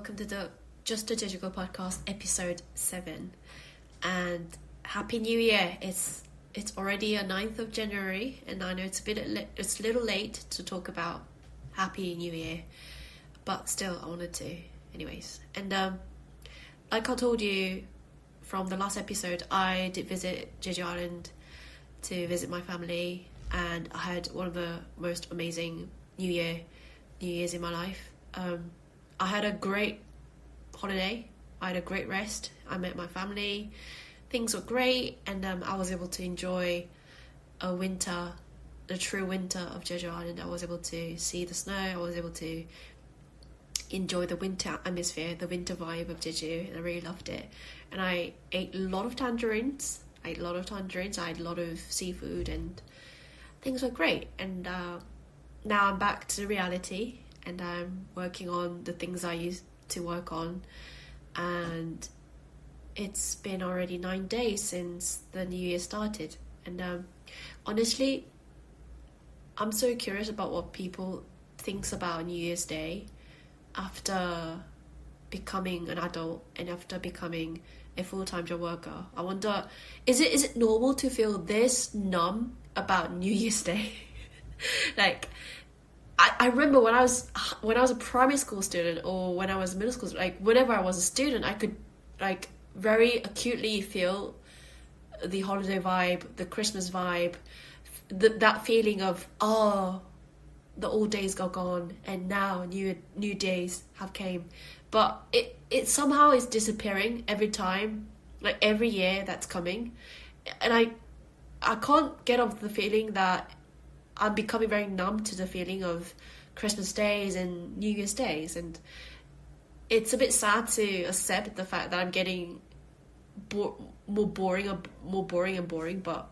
welcome to the Just a Digital Podcast, episode 7. And Happy New Year! It's already a 9th of January, and I know it's a little late to talk about Happy New Year, but still, I wanted to, anyways. And like I told you from the last episode, I did visit Jeju Island to visit my family, and I had one of the most amazing New Year's in my life. I had a great holiday. I had a great rest. I met my family. Things were great, and I was able to enjoy the true winter of Jeju Island. I was able to see the snow. I was able to enjoy the winter atmosphere, the winter vibe of Jeju, and I really loved it. And I ate a lot of tangerines. I had a lot of seafood, and things were great. And now I'm back to reality, and I'm working on the things I used to work on. And it's been already 9 days since the new year started. And honestly, I'm so curious about what people thinks about New Year's Day after becoming an adult and after becoming a full-time job worker. I wonder, is it normal to feel this numb about New Year's Day? Like, I remember when I was a primary school student, or when I was middle school, like whenever I was a student, I could like very acutely feel the holiday vibe, the Christmas vibe, that feeling of, oh, the old days are gone and now new days have came. But it somehow is disappearing every time, like every year that's coming, and I can't get off the feeling that I'm becoming very numb to the feeling of Christmas days and New Year's days. And it's a bit sad to accept the fact that I'm getting more boring and boring, but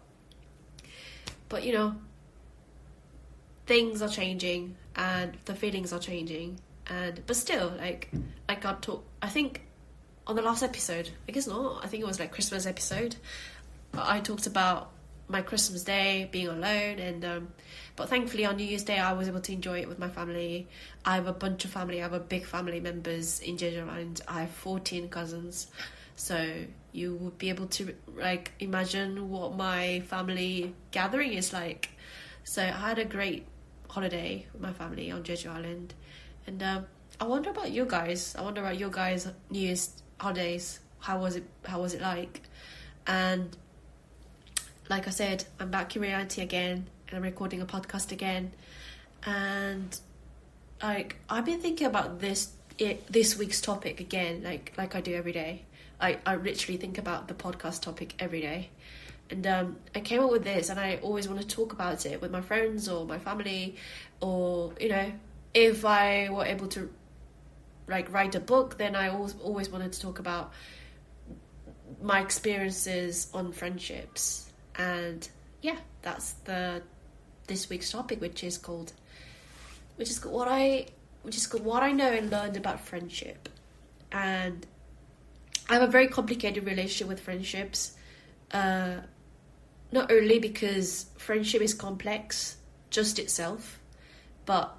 you know, things are changing and the feelings are changing. But still, like I think on the last episode, I guess not, I think it was like Christmas episode, I talked about my Christmas day being alone, and but thankfully on New Year's Day I was able to enjoy it with my family. I have a bunch of family. I have a big family members in Jeju Island. I have 14 cousins, so you would be able to like imagine what my family gathering is like. So I had a great holiday with my family on Jeju Island, and I wonder about you guys. New Year's holidays. How was it like? And like I said, I'm back in reality again, and I'm recording a podcast again. And like I've been thinking about this week's topic again, like I do every day. I literally think about the podcast topic every day. And I came up with this, and I always want to talk about it with my friends or my family, or you know, if I were able to like write a book, then I always wanted to talk about my experiences on friendships. And yeah, that's this week's topic, which is what I know and learned about friendship. And I have a very complicated relationship with friendships, not only because friendship is complex just itself, but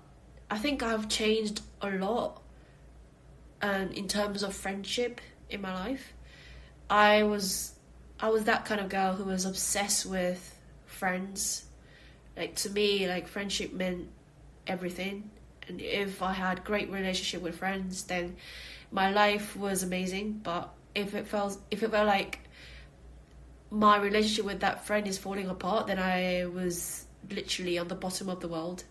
I think I've changed a lot in terms of friendship in my life. I was that kind of girl who was obsessed with friends. Like, to me, like, friendship meant everything. And if I had great relationship with friends, then my life was amazing. But if it felt like my relationship with that friend is falling apart, then I was literally on the bottom of the world.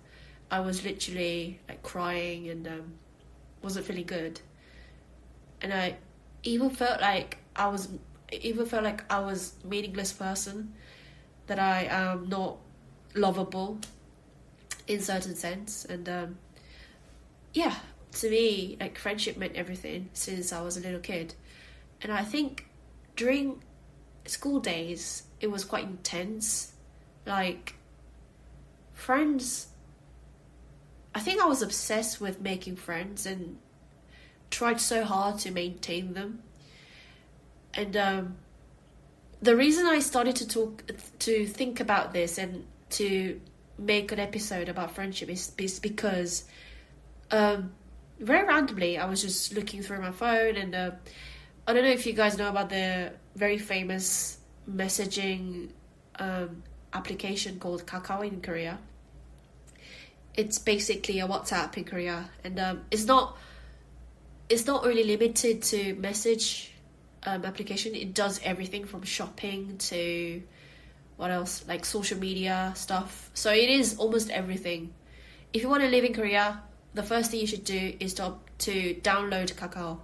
I was literally like crying, and wasn't feeling good. And I even felt like I was meaningless person, that I am not lovable in certain sense. And yeah, to me, like, friendship meant everything since I was a little kid. And I think during school days it was quite intense. Like, friends, I think I was obsessed with making friends and tried so hard to maintain them. And the reason I started to think about this and to make an episode about friendship is because very randomly, I was just looking through my phone, and I don't know if you guys know about the very famous messaging application called Kakao in Korea. It's basically a WhatsApp in Korea, and it's not really limited to message application. It does everything from shopping to what else, like social media stuff. So it is almost everything. If you want to live in Korea, the first thing you should do is to download Kakao.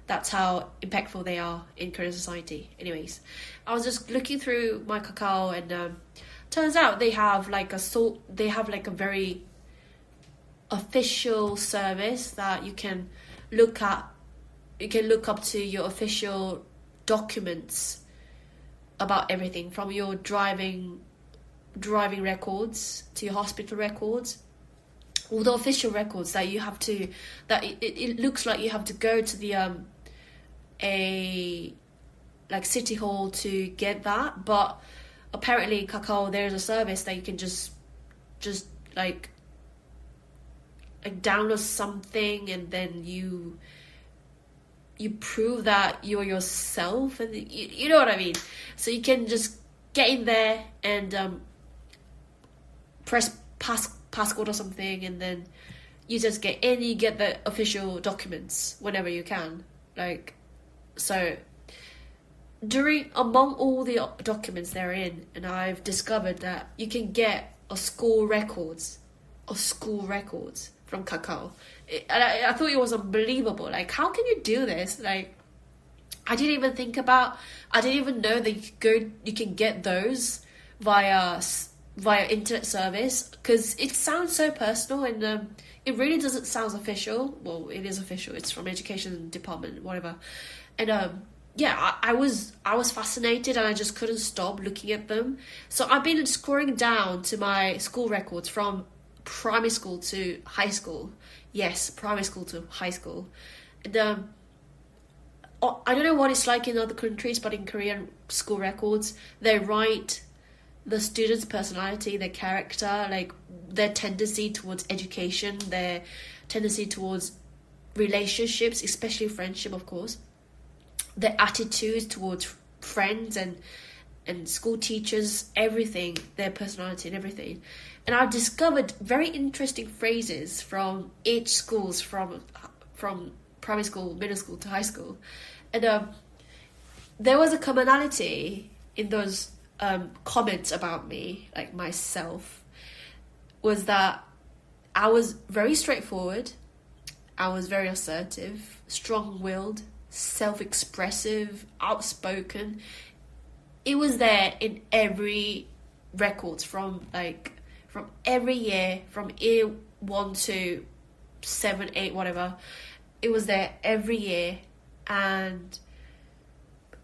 That's how impactful they are in Korean society. Anyways, I was just looking through my Kakao, and turns out they have like a very official service that you can look at. You can look up to your official documents about everything, from your driving records to your hospital records, all the official records that you have to, that it looks like you have to go to the a like city hall to get that. But apparently in Kakao there's a service that you can just like download something, and then you prove that you're yourself, and you know what I mean. So you can just get in there and press passcode or something, and then you just get in. You get the official documents whenever you can. Like, so among all the documents they're in, and I've discovered that you can get a school records from Kakao. And I thought it was unbelievable. Like, how can you do this? Like, I didn't even know that you can get those via internet service, because it sounds so personal, and it really doesn't sound official. Well, it is official. It's from education department, whatever. And yeah, I was fascinated, and I just couldn't stop looking at them. So I've been scrolling down to my school records from primary school to high school. Yes, primary school to high school. And I don't know what it's like in other countries, but in Korean school records, they write the student's personality, their character, like their tendency towards education, their tendency towards relationships, especially friendship, of course, their attitudes towards friends and school teachers, everything, their personality and everything. And I've discovered very interesting phrases from each schools, from primary school, middle school to high school. And there was a commonality in those comments about me, like myself, was that I was very straightforward, I was very assertive, strong-willed, self-expressive, outspoken. It was there in every records from every year, from year 1 to 7, 8, whatever. It was there every year, and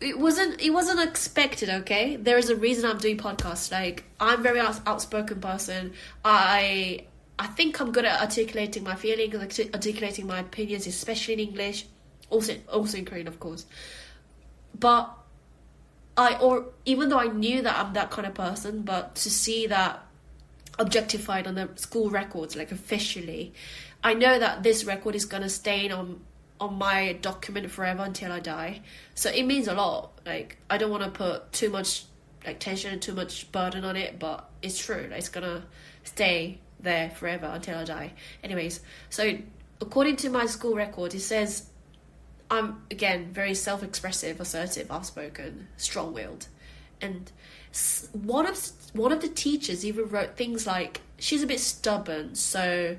it wasn't expected. Okay, there is a reason I'm doing podcasts. Like, I'm a very outspoken person. I think I'm good at articulating my feelings, articulating my opinions, especially in English, also in Korean, of course. But even though I knew that I'm that kind of person, but to see that objectified on the school records, like officially, I know that this record is gonna stain on my document forever until I die. So it means a lot. Like, I don't want to put too much like tension and too much burden on it, but it's true. Like, it's gonna stay there forever until I die. Anyways, so according to my school record, it says I'm, again, very self-expressive, assertive, outspoken, strong-willed. And one of the teachers even wrote things like, she's a bit stubborn, so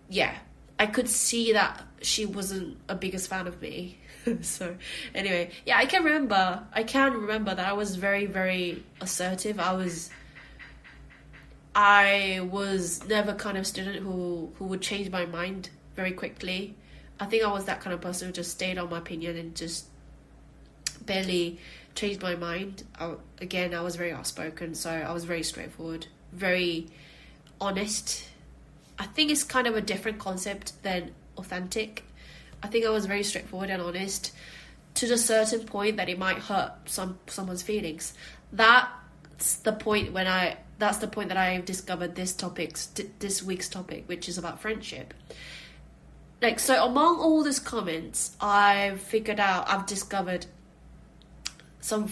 yeah, I could see that she wasn't a biggest fan of me. So anyway, yeah, I can remember that I was very, very assertive. I was never kind of student who would change my mind very quickly. I think I was that kind of person who just stayed on my opinion and just barely changed my mind. I was very outspoken, so I was very straightforward, very honest. I think it's kind of a different concept than authentic. I think I was very straightforward and honest to the certain point that it might hurt someone's feelings. That's the point that I've discovered this week's topic, which is about friendship. like, so among all these comments, I've discovered some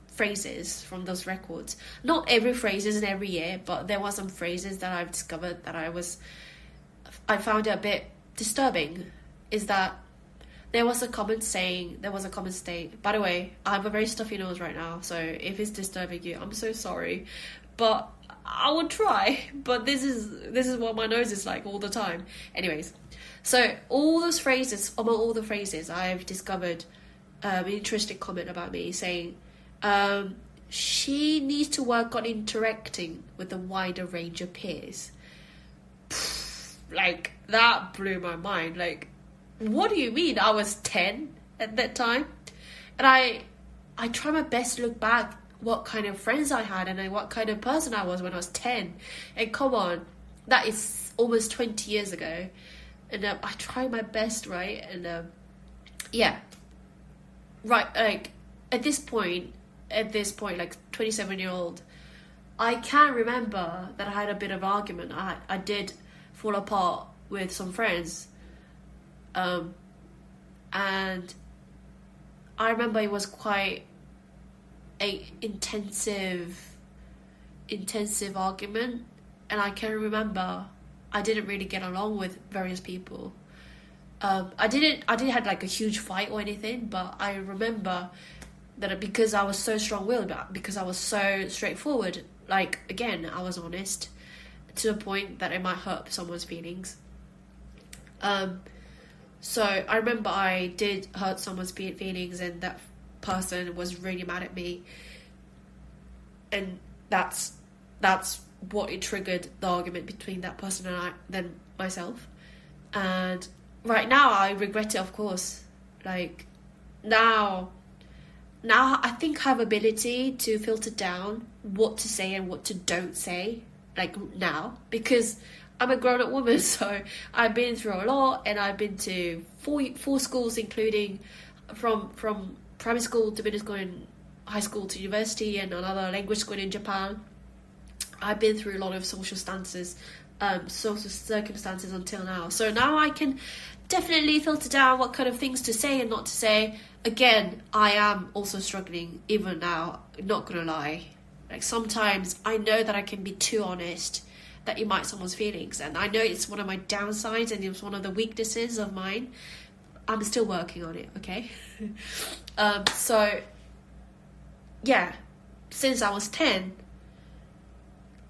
phrases from those records. Not every phrase in every year, but there were some phrases that I've discovered that I found it a bit disturbing. Is that there was a comment saying, by the way, I have a very stuffy nose right now, so if it's disturbing you, I'm so sorry, but I would try. But this is what my nose is like all the time. Anyways, so among all the phrases, I've discovered an interesting comment about me saying, she needs to work on interacting with a wider range of peers. Like, that blew my mind. Like, what do you mean? I was 10 at that time, and I try my best to look back what kind of friends I had and what kind of person I was when I was 10. And come on, that is almost 20 years ago, and I try my best, right? And yeah, right. Like, at this point, like 27-year-old, I can remember that I had a bit of argument. I did fall apart with some friends, and I remember it was quite a intensive argument, and I can remember I didn't really get along with various people. I didn't have like a huge fight or anything, but I remember that because I was so strong-willed, because I was so straightforward, like, again, I was honest to a point that it might hurt someone's feelings. So I remember I did hurt someone's feelings, and that person was really mad at me, and that's what it triggered the argument between that person and myself. And right now I regret it, of course. Like, now I think I have ability to filter down what to say and what to don't say, like, now, because I'm a grown-up woman, so I've been through a lot, and I've been to four schools, including from primary school to middle school and high school to university, and another language school in Japan. I've been through a lot of social circumstances until now. So now I can definitely filter down what kind of things to say and not to say. Again, I am also struggling even now, not gonna lie. Like, sometimes I know that I can be too honest, that it might someone's feelings, and I know it's one of my downsides and it's one of the weaknesses of mine. I'm still working on it, okay? So yeah, since I was 10,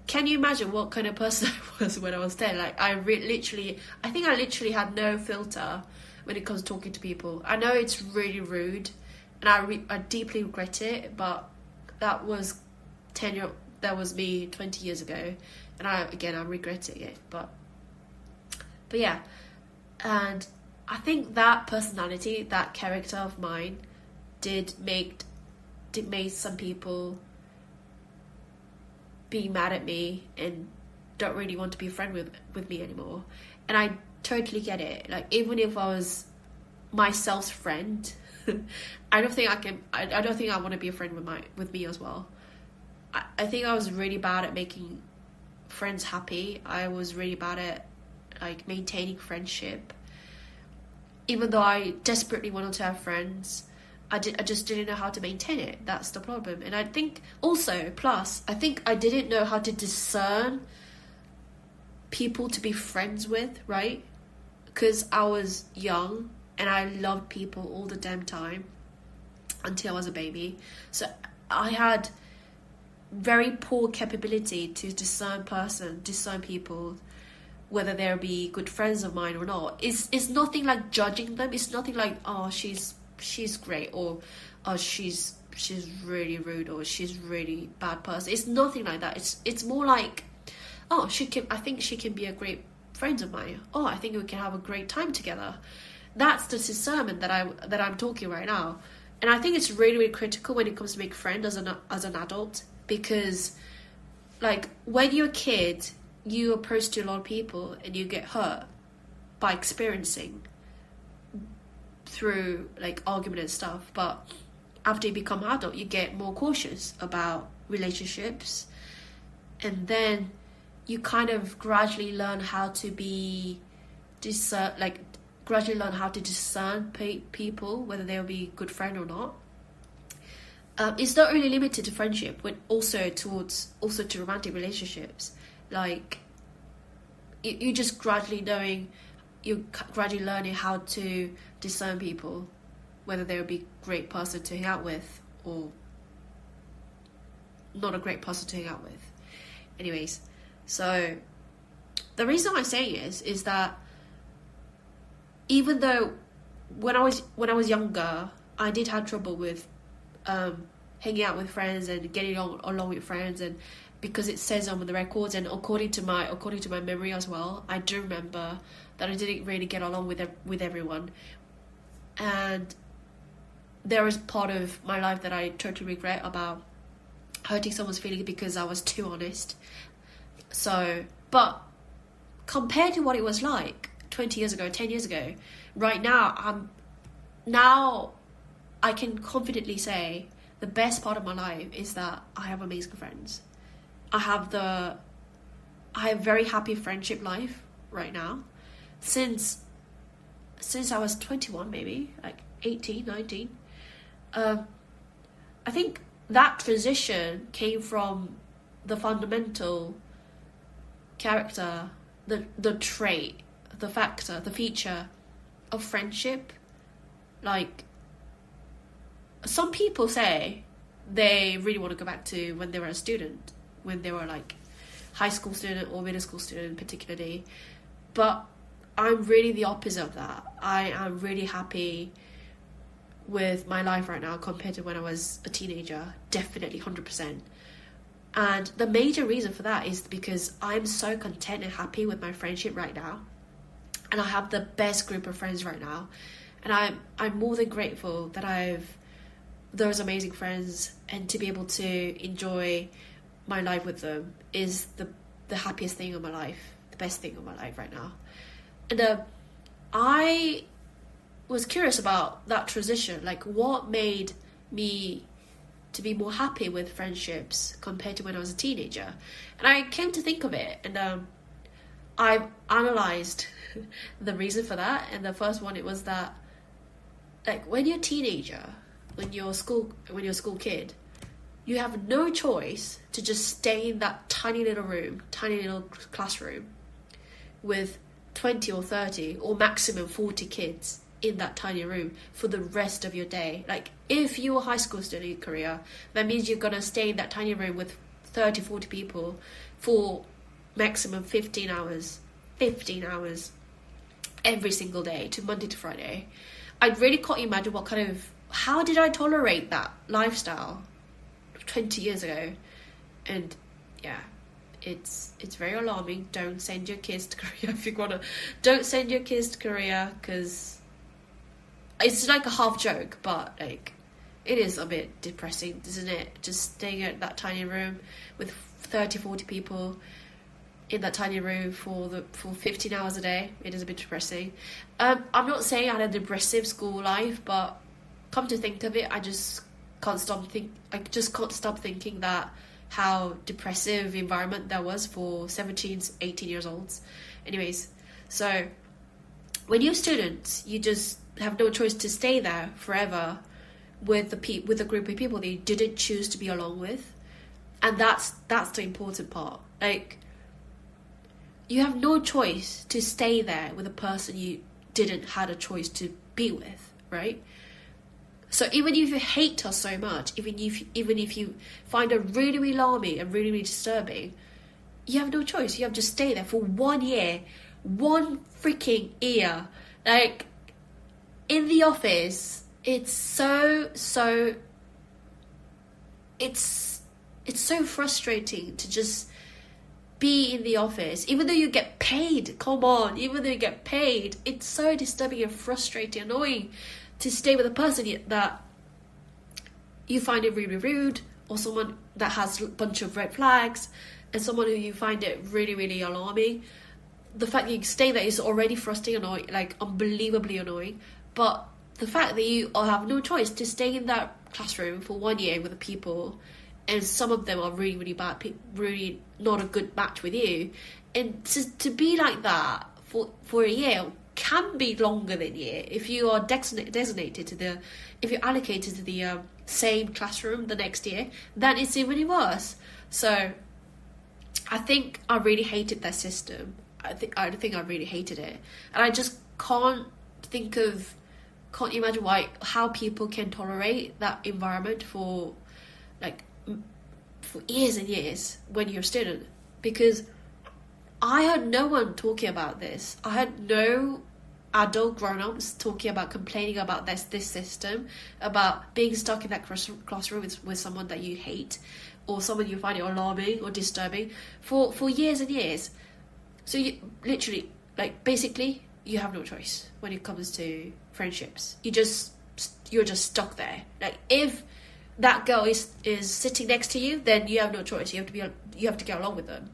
can you imagine what kind of person I was when I was 10? Like, I think I literally had no filter when it comes to talking to people. I know it's really rude, and I deeply regret it, but that was me 20 years ago, and I'm regretting it. But yeah, and I think that personality, that character of mine, did make some people be mad at me and don't really want to be a friend with me anymore. And I totally get it. Like, even if I was myself's friend, I don't think I want to be a friend with me as well. I think I was really bad at making friends happy. I was really bad at, like, maintaining friendship. Even though I desperately wanted to have friends, I just didn't know how to maintain it. That's the problem. And I think also, plus, I think I didn't know how to discern people to be friends with, right? Because I was young and I loved people all the damn time until I was a baby. So I had very poor capability to discern people, whether they'll be good friends of mine or not. It's nothing like judging them. It's nothing like, oh, she's great, or oh, she's really rude, or she's really bad person. It's nothing like that. It's more like, oh, I think she can be a great friend of mine. Oh, I think we can have a great time together. That's the discernment that I'm talking right now. And I think it's really, really critical when it comes to make friends as an adult, because, like, when you're a kid, you approach to a lot of people and you get hurt by experiencing through, like, argument and stuff. But after you become adult, you get more cautious about relationships, and then you kind of gradually learn how to be gradually learn how to discern people, whether they'll be a good friend or not. It's not only limited to friendship, but also to romantic relationships. Like, you're gradually learning how to discern people, whether they'll be a great person to hang out with or not a great person to hang out with. Anyways, so the reason I say is that even though when I was younger, I did have trouble with hanging out with friends and getting along with friends, and because it says on the records, and according to my memory as well, I do remember that I didn't really get along with everyone, and there was part of my life that I totally regret about hurting someone's feelings because I was too honest. So, but compared to what it was like 20 years ago, 10 years ago, right now, I can confidently say the best part of my life is that I have amazing friends. I have a very happy friendship life right now. Since I was 21, maybe, like 18, 19. I think that transition came from the fundamental character, the trait, the factor, the feature of friendship. Like, some people say they really want to go back to when they were a student, when they were like high school student or middle school student particularly, but I'm really the opposite of that. I am really happy with my life right now compared to when I was a teenager, definitely 100%. And the major reason for that is because I'm so content and happy with my friendship right now, and I have the best group of friends right now, and I'm more than grateful that I've those amazing friends, and to be able to enjoy my life with them is the happiest thing of my life, the best thing of my life right now. And I was curious about that transition, like what made me to be more happy with friendships compared to when I was a teenager. And I came to think of it, and I've analysed the reason for that. And the first one, it was that, like, when you're a teenager, when you're a school kid, you have no choice to just stay in that tiny little classroom with 20 or 30 or maximum 40 kids in that tiny room for the rest of your day. Like, if you're a high school student in Korea, that means you're gonna stay in that tiny room with 30, 40 people for maximum 15 hours every single day, to Monday to Friday. I really can't imagine how did I tolerate that lifestyle 20 years ago? And yeah, it's very alarming. Don't send your kids to Korea if you wanna. Don't send your kids to Korea, because it's like a half joke, but like, it is a bit depressing, isn't it? Just staying at that tiny room with 30, 40 people in that tiny room for 15 hours a day. It is a bit depressing. I'm not saying I had a depressive school life, but come to think of it, I just can't stop thinking that how depressive environment that was for 17, 18 years olds. Anyways, so when you're students, you just have no choice to stay there forever with a group of people that you didn't choose to be along with, and that's the important part. Like, you have no choice to stay there with a person you didn't had a choice to be with, right? So even if you hate her so much, even if you find her really, really alarming and really, really disturbing, you have no choice. You have to stay there for 1 year, 1 freaking year. Like, in the office, it's so frustrating to just be in the office, even though you get paid. Come on, even though you get paid, it's so disturbing and frustrating, annoying to stay with a person that you find it really rude, or someone that has a bunch of red flags, and someone who you find it really, really alarming. The fact that you stay there is already frustrating, annoying, like unbelievably annoying. But the fact that you have no choice to stay in that classroom for 1 year with the people, and some of them are really, really bad, not a good match with you, and to be like that for a year, can be longer than a year if you are designated to the, if you're allocated to the same classroom the next year, then it's even worse. So I think I really hated that system. I think I really hated it, and I just can't imagine how people can tolerate that environment for years and years when you're a student. Because I heard no one talking about this. I heard no adult grown-ups talking about, complaining about this system, about being stuck in that classroom with someone that you hate, or someone you find it alarming or disturbing for years and years. So you literally, basically, you have no choice when it comes to friendships. You're just stuck there. If that girl is sitting next to you, then you have no choice. You have to get along with them.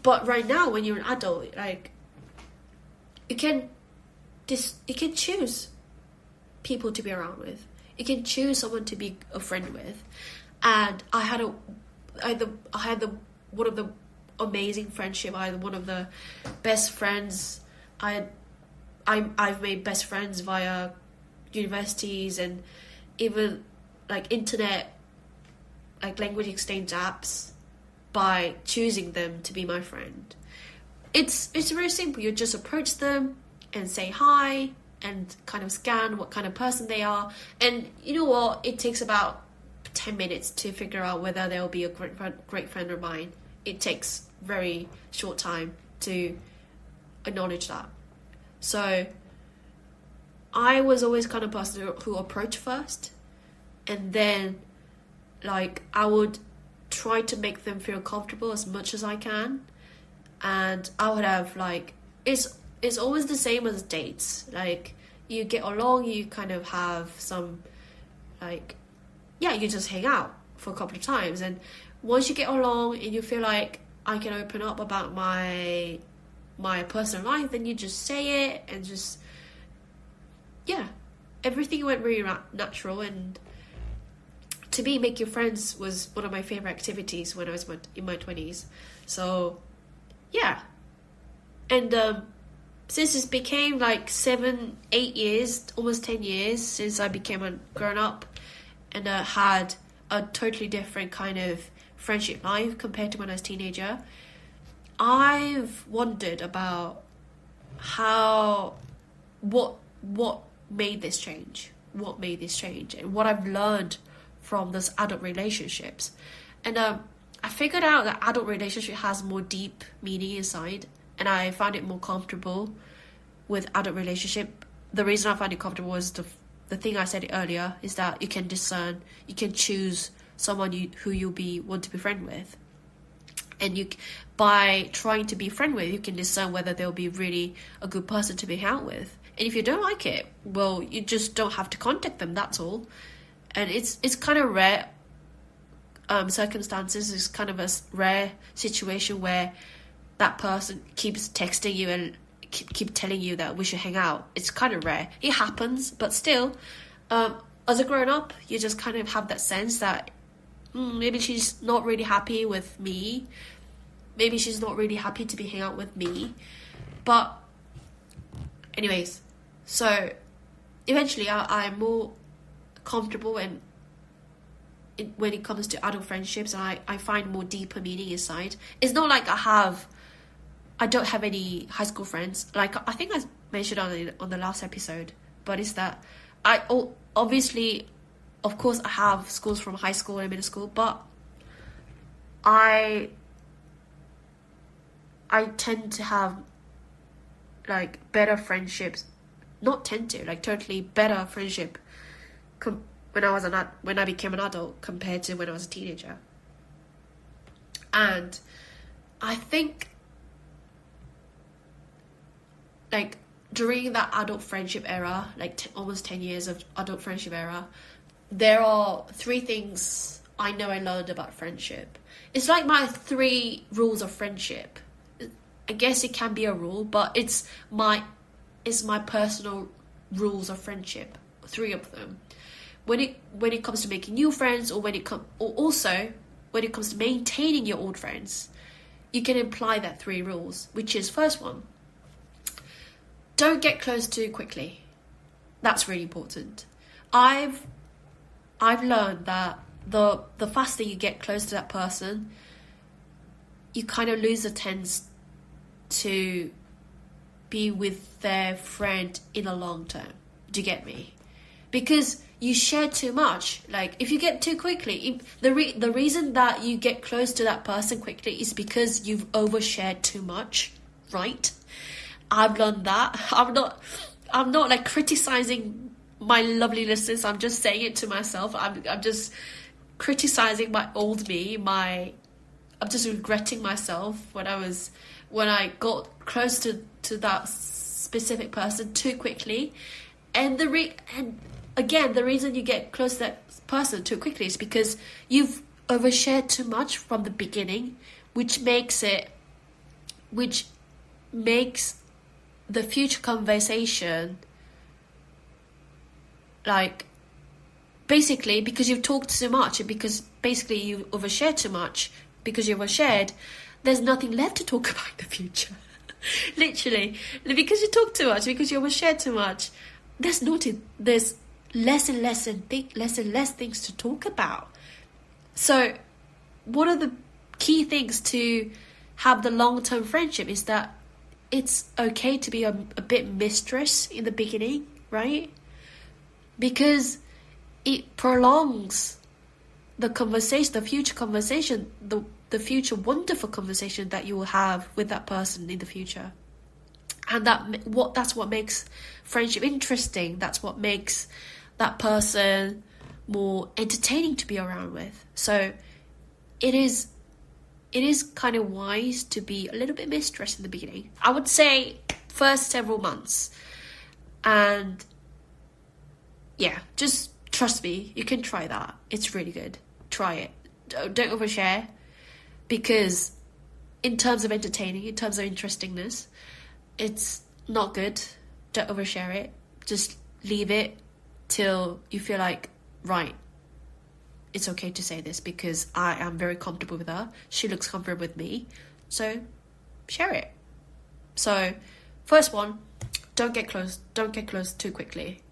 But right now, when you're an adult, you can choose people to be around with. You can choose someone to be a friend with. And I had one of the amazing friendship. I had one of the best friends. I've made best friends via universities and even internet, language exchange apps, by choosing them to be my friend. It's very simple. You just approach them and say hi and kind of scan what kind of person they are, and you know what, it takes about 10 minutes to figure out whether they'll be a great friend of mine. It takes very short time to acknowledge that. So I was always kind of person who approached first, and then I would try to make them feel comfortable as much as I can. And I would have it's always the same as dates. You get along, you kind of have some you just hang out for a couple of times, and once you get along and you feel like I can open up about my personal life, then you just say it, and just everything went really natural. And to me, making friends was one of my favorite activities when I was in my 20s. So and since it became 7-8 years, almost 10 years since I became a grown-up and had a totally different kind of friendship life compared to when I was a teenager, I've wondered about what made this change, and what I've learned from those adult relationships. And I figured out that adult relationship has more deep meaning inside, and I found it more comfortable with adult relationship. The reason I find it comfortable is the thing I said earlier, is that you can discern, you can choose someone who you'll want to be friend with. And by trying to be friend with, you can discern whether they'll be really a good person to be out with. And if you don't like it, well, you just don't have to contact them, that's all. And it's kind of rare circumstances. It's kind of a rare situation where that person keeps texting you and keep telling you that we should hang out. It's kind of rare. It happens, but still, as a grown-up, you just kind of have that sense that maybe she's not really happy with me. Maybe she's not really happy to be hanging out with me. But anyways, so eventually I'm more comfortable when it comes to adult friendships, and I find more deeper meaning inside. It's not like I don't have any high school friends. I think I mentioned on the last episode, but it's that obviously, of course, I have schools from high school and middle school, but I tend to have better friendships. Not tend to, totally better friendship when I became an adult compared to when I was a teenager. And I think during that adult friendship era, almost 10 years of adult friendship era, there are 3 things I know I learned about friendship. It's my 3 rules of friendship. I guess it can be a rule, but it's my personal rules of friendship. 3 of them. When it comes to making new friends, or also when it comes to maintaining your old friends, you can apply that 3 rules, which is, first one, don't get close too quickly. That's really important. I've learned that the faster you get close to that person, you kind of lose the tendency to be with their friend in the long term. Do you get me? Because you share too much. Like, if you get too quickly, the reason that you get close to that person quickly is because you've overshared too much, right? I've learned that. I'm not like criticizing my lovely listeners. I'm just saying it to myself. I'm just criticizing my old me. I'm just regretting myself when I got close to that specific person too quickly. And again, the reason you get close to that person too quickly is because you've overshared too much from the beginning, which makes the future conversation, like, basically, because you've talked too much, and because basically you overshared too much, because you overshared, there's nothing left to talk about in the future. Literally, because you talk too much, because you overshared too much, there's less and less things to talk about. So one of the key things to have the long-term friendship is that it's okay to be a bit mistress in the beginning, right? Because it prolongs the conversation, the future conversation, the future wonderful conversation that you will have with that person in the future. And that's what makes friendship interesting. That's what makes that person more entertaining to be around with. So it is kind of wise to be a little bit mistress in the beginning. I would say first several months. And yeah, just trust me, you can try that. It's really good. Try it. Don't overshare, because in terms of entertaining, in terms of interestingness, it's not good. Don't overshare it. Just leave it till you feel like, right, it's okay to say this because I am very comfortable with her. She looks comfortable with me. So share it. So first one, don't get close too quickly.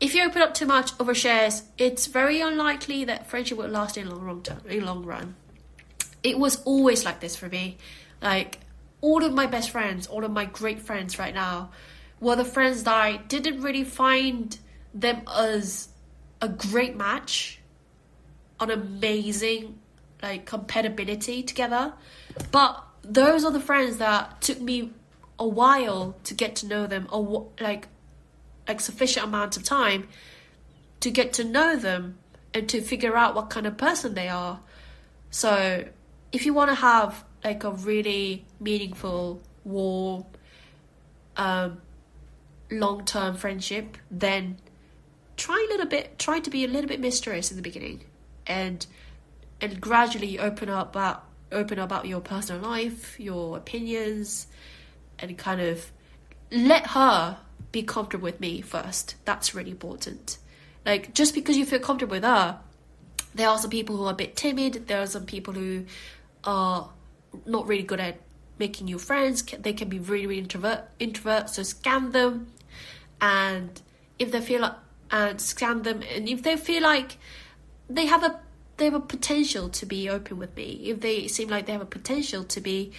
If you open up too much, overshares, it's very unlikely that friendship will last in long run. It was always like this for me. Like, all of my best friends, all of my great friends right now were the friends that I didn't really find them as a great match, an amazing like compatibility together. But those are the friends that took me a while to get to know them, or like sufficient amount of time to get to know them and to figure out what kind of person they are. So if you want to have like a really meaningful, warm, long-term friendship, then try to be a little bit mysterious in the beginning, and gradually open up about your personal life, your opinions, and kind of let her be comfortable with me first. That's really important. Like, just because you feel comfortable with her, there are some people who are a bit timid. There are some people who are not really good at making new friends. They can be really, really introvert. So scan them, and if they feel like, and scan them, and if they feel like they have a potential to be open with me, if they seem like they have a potential to be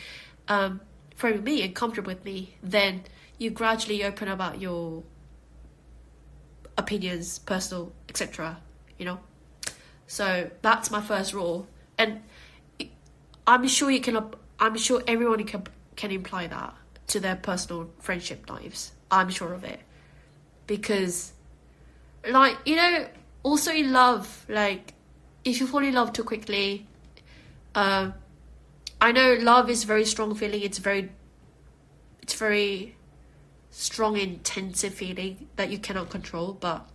friend with me and comfortable with me, then you gradually open about your opinions, personal, etc. So that's my first rule, and I'm sure everyone can imply that to their personal friendship lives. I'm sure of it, because, like, also in love, like, if you fall in love too quickly, I know love is a very strong feeling. It's very strong, intensive feeling that you cannot control, but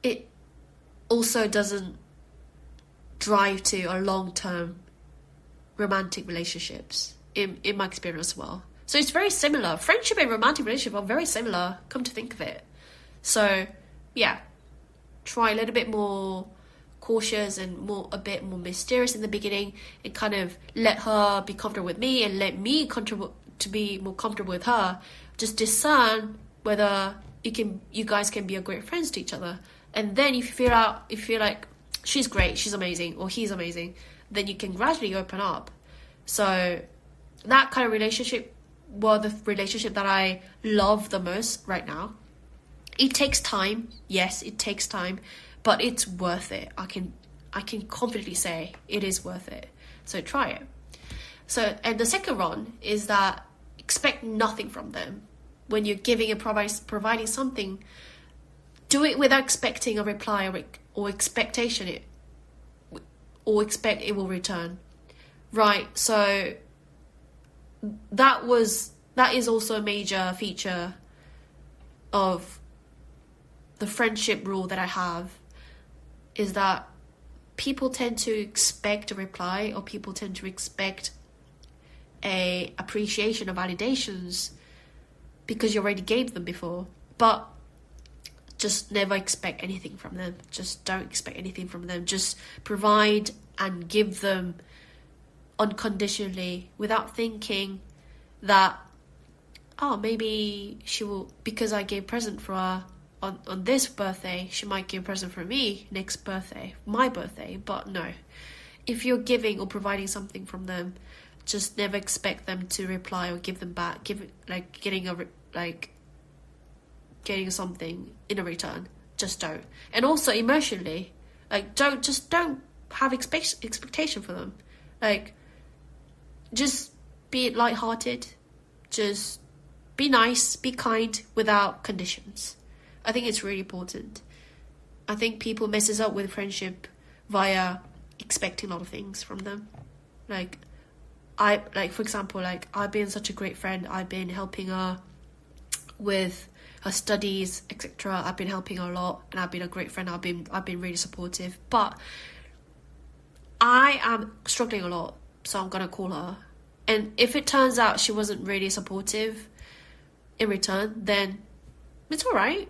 it also doesn't drive to a long-term romantic relationships in my experience as well. So it's very similar. Friendship and romantic relationship are very similar, come to think of it. So yeah, try a little bit more cautious and a bit more mysterious in the beginning, and kind of let her be comfortable with me and let me to be more comfortable with her. Just discern whether you guys can be a great friends to each other. And then if you feel like she's great, she's amazing, or he's amazing, then you can gradually open up. So that kind of relationship, the relationship that I love the most right now. It takes time. Yes, it takes time, but it's worth it. I can confidently say it is worth it. So try it. So, and the second one is that expect nothing from them. When you're giving and providing something, do it without expecting a reply or expectation or expect it will return. Right, so that is also a major feature of the friendship rule that I have, is that people tend to expect a reply, or people tend to expect a appreciation or validations because you already gave them before. But just never expect anything from them. Just don't expect anything from them. Just provide and give them unconditionally, without thinking that, oh, maybe she will, because I gave present for her on this birthday, she might give a present for me next birthday, my birthday. But no, if you're giving or providing something from them, just never expect them to reply or give them back, getting something in a return. Just don't. And also emotionally, don't have expectation for them. Just be lighthearted, just be nice, be kind without conditions. I think it's really important. I think people messes up with friendship via expecting a lot of things from them. For example, I've been such a great friend. I've been helping her with her studies, etc. I've been helping her a lot, and I've been a great friend. I've been really supportive. But I am struggling a lot, so I'm gonna call her. And if it turns out she wasn't really supportive in return, then it's all right.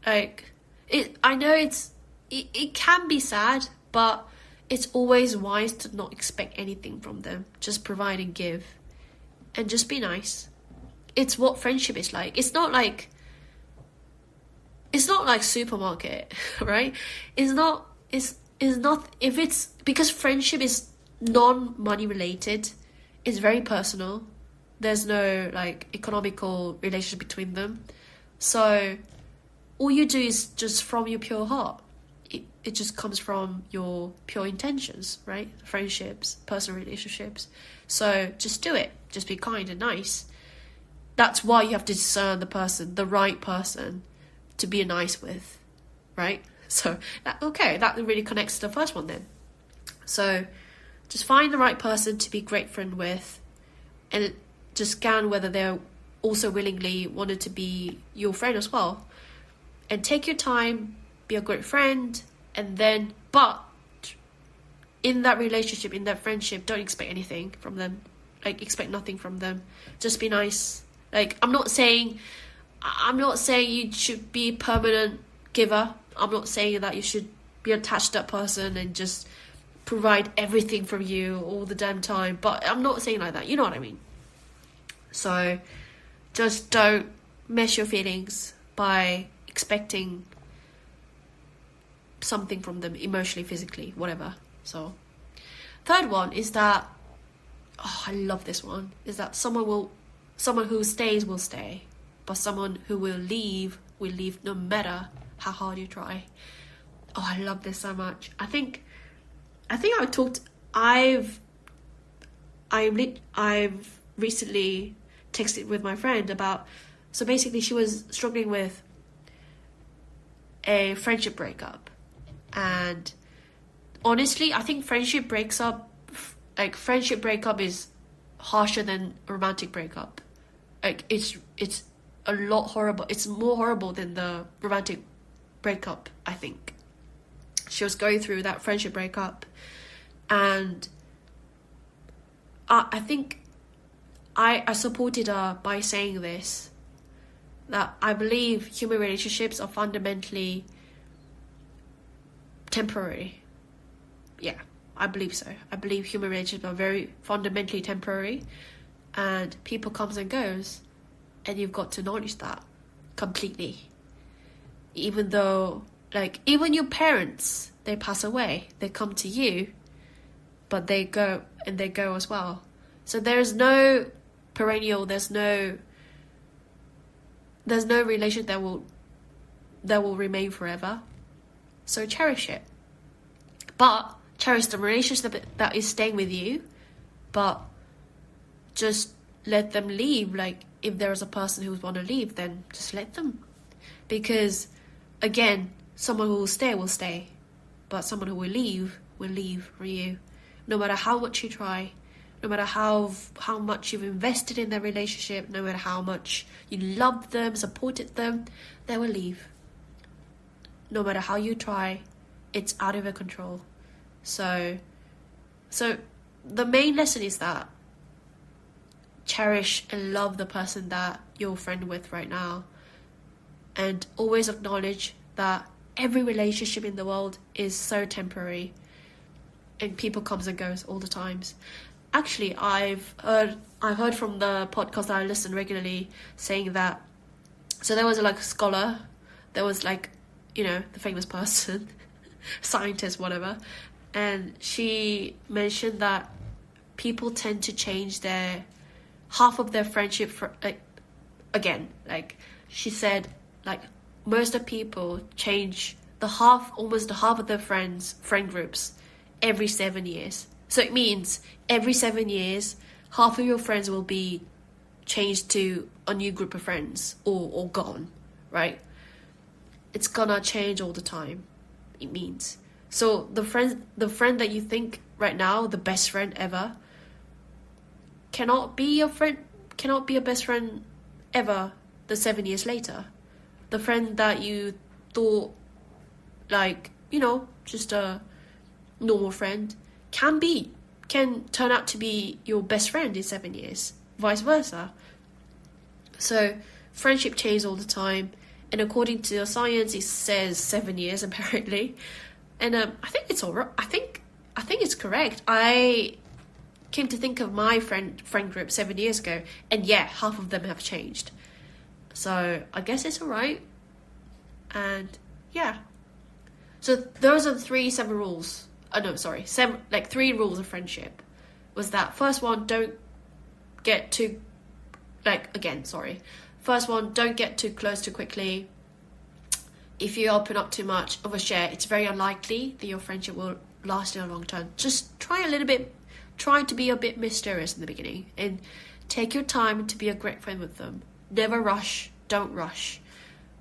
I know it can be sad, but it's always wise to not expect anything from them. Just provide and give, and just be nice. It's what friendship is like. It's not like supermarket, right? It's not if it's, because friendship is non-money related. It's very personal. There's no economical relationship between them. So all you do is just from your pure heart. It just comes from your pure intentions, right? Friendships, personal relationships. So just do it. Just be kind and nice. That's why you have to discern the right person to be nice with, right? So, that really connects to the first one then. So, just find the right person to be a great friend with, and just scan whether they're also willingly wanted to be your friend as well. And take your time, be a great friend, and then, but in that relationship, in that friendship, don't expect anything from them. Expect nothing from them. Just be nice. I'm not saying you should be a permanent giver. I'm not saying that you should be attached to that person and just provide everything from you all the damn time. But I'm not saying like that. You know what I mean? So just don't mess your feelings by expecting something from them emotionally, physically, whatever. So third one is that, I love this one, is that someone who stays will stay, but someone who will leave no matter how hard you try. I love this so much. I've recently texted with my friend about, so basically she was struggling with a friendship breakup, and honestly I think friendship breakup is harsher than a romantic breakup. It's a lot horrible. It's more horrible than the romantic breakup, I think. She was going through that friendship breakup, and I think I supported her by saying this, that I believe human relationships are fundamentally temporary. Yeah, I believe so. I believe human relationships are very fundamentally temporary, and people comes and goes, and you've got to acknowledge that completely. Even though, like, even your parents, they pass away, they come to you, but they go and they go as well. So there's no perennial, there's no relation that will remain forever. So cherish it. But cherish the relationship that is staying with you, but just let them leave. Like, if there is a person who would want to leave, then just let them. Because, again, someone who will stay. But someone who will leave for you. No matter how much you try, no matter how much you've invested in their relationship, no matter how much you loved them, supported them, they will leave. No matter how you try, it's out of your control. So the main lesson is that cherish and love the person that you're friend with right now, and always acknowledge that every relationship in the world is so temporary, and people comes and goes all the times. Actually, I've heard from the podcast that I listen regularly saying that. So there was a scholar, there was the famous person, scientist, whatever, and she mentioned that people tend to change half of their friendship she said, most of people change almost the half of their friend groups every 7 years. So it means every 7 years, half of your friends will be changed to a new group of friends or gone, right? It's gonna change all the time, it means. So the friend that you think right now, the best friend ever, cannot be your best friend ever the 7 years later. The friend that you thought just a normal friend can turn out to be your best friend in 7 years, vice versa. So friendship changes all the time, and according to the science, it says 7 years apparently, and I think it's all right. I think it's correct. I came to think of my friend group 7 years ago, and yeah, half of them have changed. So I guess it's all right. And yeah, so those are the three rules. Three rules of friendship. Was that first one, don't get too First one, don't get too close too quickly. If you open up too much, overshare, it's very unlikely that your friendship will last in a long term. Just try to be a bit mysterious in the beginning, and take your time to be a great friend with them. Never rush, don't rush,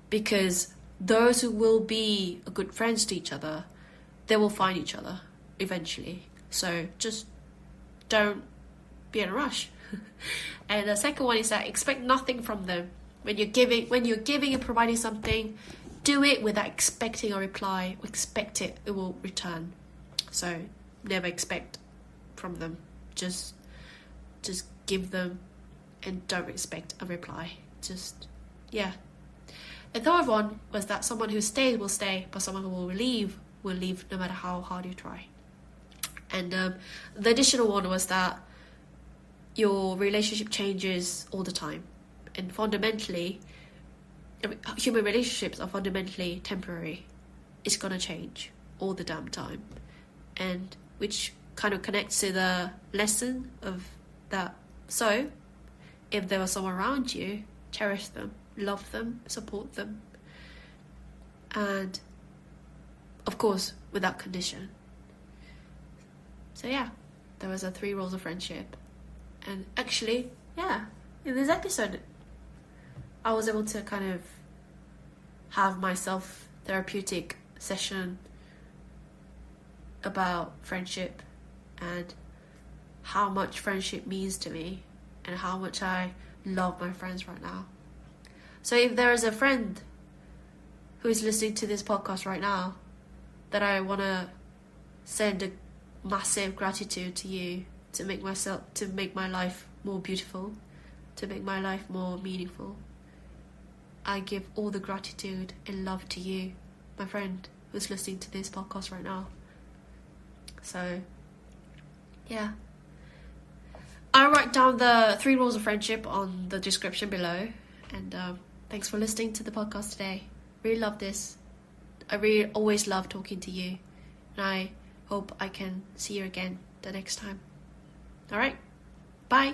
because those who will be good friends to each other, they will find each other eventually. So just don't be in a rush. And the second one is that expect nothing from them. When you're giving and providing something, do it without expecting a reply. Expect it will return. So never expect from them. Just give them and don't expect a reply. The third one was that someone who stays will stay, but someone who will leave no matter how hard you try. And the additional one was that your relationship changes all the time, and fundamentally, human relationships are fundamentally temporary. It's gonna change all the damn time, and which kind of connects to the lesson of that. So if there was someone around you, cherish them, love them, support them, and of course without condition. So yeah, there was 3 rules of friendship. And actually, yeah, in this episode I was able to kind of have my self-therapeutic session about friendship and how much friendship means to me and how much I love my friends right now. So if there is a friend who is listening to this podcast right now, that I want to send a massive gratitude to you to make my life more beautiful, to make my life more meaningful. I give all the gratitude and love to you, my friend. who's listening to this podcast right now. So, yeah. I'll write down the 3 rules of friendship on the description below. And thanks for listening to the podcast today. Really love this. I really always love talking to you. And I hope I can see you again the next time. Alright, bye.